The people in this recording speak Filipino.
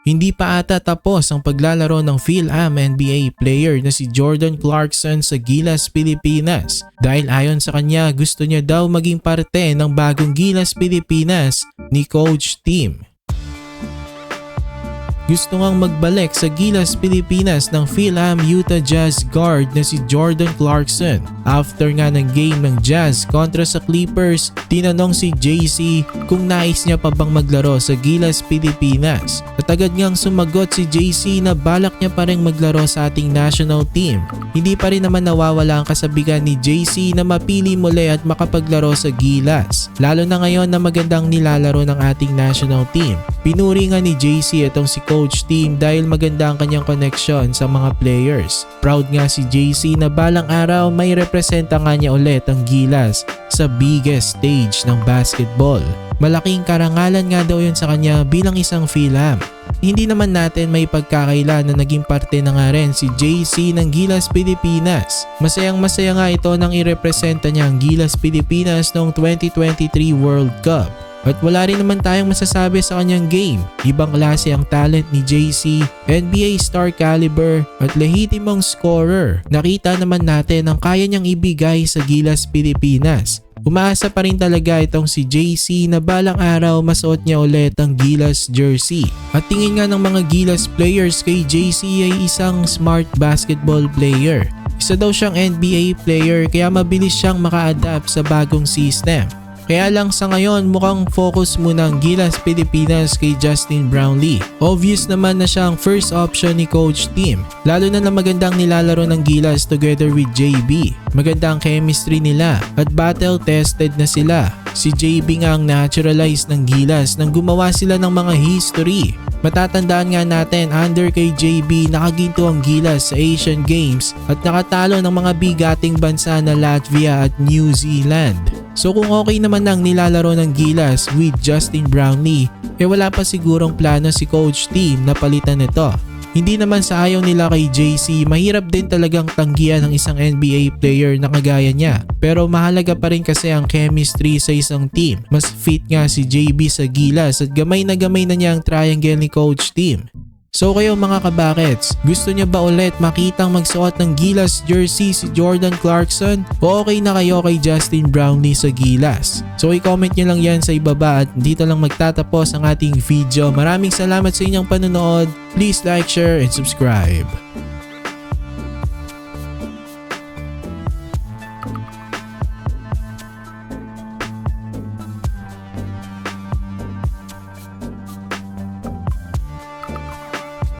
Hindi pa ata tapos ang paglalaro ng Phil-Am NBA player na si Jordan Clarkson sa Gilas, Pilipinas dahil ayon sa kanya gusto niya daw maging parte ng bagong Gilas Pilipinas ni Coach Tim. Gusto ngang magbalik sa Gilas, Pilipinas ng Phil-Am Utah Jazz guard na si Jordan Clarkson. After nga ng game ng Jazz kontra sa Clippers, tinanong si JC kung nais niya pa bang maglaro sa Gilas, Pilipinas. At agad ngang sumagot si JC na balak niya pa rin maglaro sa ating national team. Hindi pa rin naman nawawala ang kasabihan ni JC na mapili muli at makapaglaro sa Gilas. Lalo na ngayon na magandang nilalaro ng ating national team. Pinuri nga ni JC itong si Coach Tim dahil maganda ang kanyang connection sa mga players. Proud nga si JC na balang araw may representa nga niya ulit ang Gilas sa biggest stage ng basketball. Malaking karangalan nga daw yun sa kanya bilang isang Phil-Am. Hindi naman natin may pagkakaila na naging parte na nga rin si JC ng Gilas Pilipinas. Masayang masaya nga ito nang irepresenta niya ang Gilas Pilipinas noong 2023 World Cup. At wala rin naman tayong masasabi sa kanyang game. Ibang klase ang talent ni JC, NBA star caliber at lehitimong scorer. Nakita naman natin ang kaya niyang ibigay sa Gilas Pilipinas. Umaasa pa rin talaga itong si JC na balang araw masuot niya ulit ang Gilas jersey. At tingin nga ng mga Gilas players kay JC ay isang smart basketball player. Isa daw siyang NBA player kaya mabilis siyang maka-adapt sa bagong system. Kaya lang sa ngayon mukhang focus muna ang Gilas Pilipinas kay Justin Brownlee. Obvious naman na siya ang first option ni Coach Tim. Lalo na magandang nilalaro ng Gilas together with JB. Maganda ang chemistry nila at battle tested na sila. Si JB nga ang naturalized ng Gilas nang gumawa sila ng mga history. Matatandaan nga natin under kay JB nakaginto ang Gilas sa Asian Games at nakatalo ng mga bigating bansa na Latvia at New Zealand. So kung okay naman ang nilalaro ng Gilas with Justin Brownlee, wala pa sigurong plano si Coach Tim na palitan nito. Hindi naman sa ayaw nila kay JC, mahirap din talagang tanggihan ng isang NBA player na kagaya niya. Pero mahalaga pa rin kasi ang chemistry sa isang team. Mas fit nga si JB sa Gilas at gamay na niya ang triangle ni Coach Tim. So kayo mga kabakets, gusto niyo ba ulit makitang magsuot ng Gilas jersey si Jordan Clarkson o okay na kayo kay Justin Brownlee sa Gilas? So i-comment niyo lang yan sa ibaba at dito lang magtatapos ang ating video. Maraming salamat sa inyong panonood. Please like, share, and subscribe.